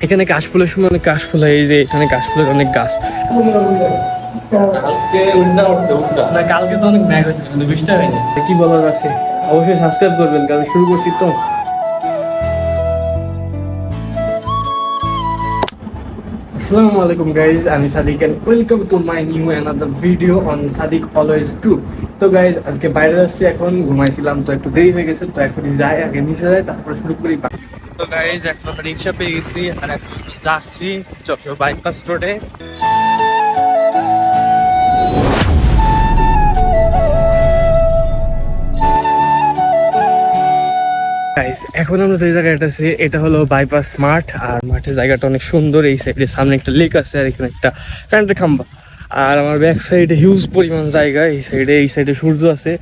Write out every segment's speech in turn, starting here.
এখানে কাশফুলের সময় অনেক কাশফুল হয়, এই যে এখানে কাশফুলের অনেক গাছ। না, কালকে তো অনেক ম্যাগ হয়েছে কিন্তু বৃষ্টি হয়নি। কি বলার আছে, অবশ্যই সাবস্ক্রাইব করবেন কারণ শুরু করছি তো। আসসালামু আলাইকুম গাইজ, আমি Sadik and welcome to my new another video on Sadik always too. তো গাইজ আজকে বাইরে আসছি, এখন ঘুমাইছিলাম তো একটু দেরি হয়ে গেছে, তো এখনই যাই, আগে নিচে যাই তারপরে শুরু করি। তো গাইজ এখন আমরা রিক্সা পেয়ে গেছি আর এখন যাচ্ছি যশোর বাইপাস রোডে। এখন আমরা যে জায়গাটা আছি এটা হলো বাইপাস মাঠ, আর মাঠের জায়গাটা অনেক সুন্দর। এই সাইডে সামনে একটা লেক আছে আর এখানে একটা কারেন্টের খাম্বা, আর আমার ব্যাক সাইডে হিউজ পরিমাণ জায়গা। এই সাইডে সূর্য আছে।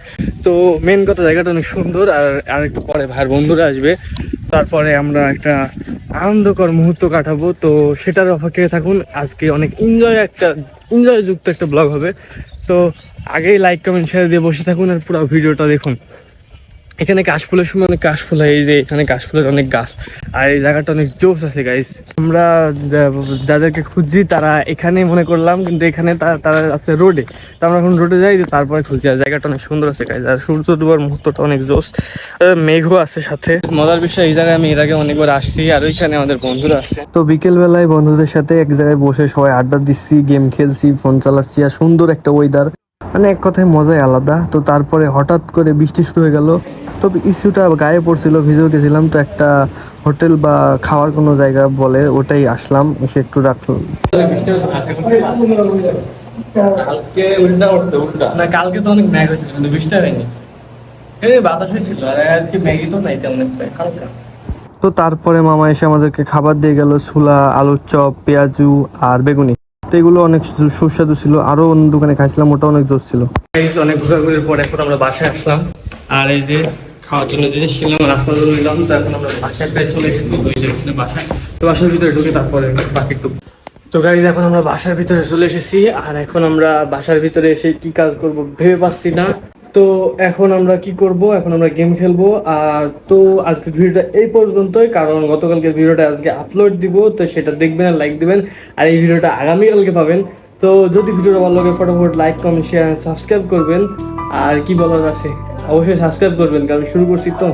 তো মেন কথা জায়গাটা অনেক সুন্দর। আর একটু পরে ভাইয়ের বন্ধুরা আসবে, তারপরে আমরা একটা আনন্দকর মুহূর্ত কাটাবো। তো সেটার অপেক্ষায় থাকুন, আজকে অনেক এনজয় যুক্ত একটা ব্লগ হবে। তো আগেই লাইক কমেন্ট শেয়ার দিয়ে বসে থাকুন আর পুরো ভিডিওটা দেখুন। এখানে কাশফুলের সময় অনেক কাশফুল হয়, এই যে এখানে কাশফুলের অনেক গাছ, আর এই জায়গাটা অনেক জোস আছে গাইস। আমরা যাদেরকে খুঁজছি তারা এখানে মনে করলাম, কিন্তু এখানে তারা আছে রোডে। তো আমরা এখন রোডে যাই, তারপরে খুঁজছি। আর জায়গাটা অনেক সুন্দর আছে গাইস, আর সূর্য ডুবার মুহূর্তটা অনেক জোস। মেঘও আছে সাথে। মজার বিষয়, এই জায়গায় আমি এর আগে অনেকবার আসছি, আর ওইখানে আমাদের বন্ধুরা আছে। তো বিকেল বেলায় বন্ধুদের সাথে এক জায়গায় বসে সবাই আড্ডা দিচ্ছি, গেম খেলছি, ফোন চালাচ্ছি, আর সুন্দর একটা ওয়েদার, মানে এক কথায় মজাই আলাদা। তো তারপরে হঠাৎ করে বৃষ্টি শুরু হয়ে গেল। তো ইস্যুটা গায়ে পড়ছিল, ভিজেও গেছিলাম। তো একটা হোটেল বা খাওয়ার কোনো জায়গা বলে ওটাই আসলাম, এসে একটু রাখলাম। না, কালকে তো অনেক ম্যাগ হয়েছিল কিন্তু বৃষ্টি হয়নি। বাতাস হয়েছিল, আর আজকে ম্যাগি তো নাই তেমন একটা। তো তারপরে মামা এসে আমাদেরকে খাবার দিয়ে গেল, ছোলা, আলুর চপ, পেঁয়াজু আর বেগুনি। তো এগুলো অনেক সুস্বাদু ছিল। আরো অন্য দোকানে খাইছিলাম, ওটা অনেক জোর ছিল। অনেক ঘোরাঘুরির পর এখন আমরা বাসায় আসলাম, আর এই যে খাওয়ার জন্য জিনিস কিনলাম, রাজমাল নিলাম। তো এখন আমরা বাসায় প্রায় চলে এসেছি, বাসায়। তো বাসার ভিতরে ঢুকে তারপরে বাকি তো গাইজ এখন আমরা বাসার ভিতরে চলে এসেছি, আর এখন আমরা বাসার ভিতরে এসে কি কাজ করব ভেবে পাচ্ছি না। তো এখন আমরা কি করব, এখন আমরা গেম খেলবো। আর তো আজকে ভিডিওটা এই পর্যন্তই, কারণ গতকালকে ভিডিওটা আজকে আপলোড দিব, তো সেটা দেখবেন আর লাইক দিবেন। আর এই ভিডিওটা আগামীকালকে পাবেন। তো যদি ভিডিওটা ভালো লাগে ফটাফট লাইক কমেন্ট শেয়ার সাবস্ক্রাইব করবেন। আর কি বলার আছে, অবশ্যই সাবস্ক্রাইব করবেন কারণ শুরু করছি তো।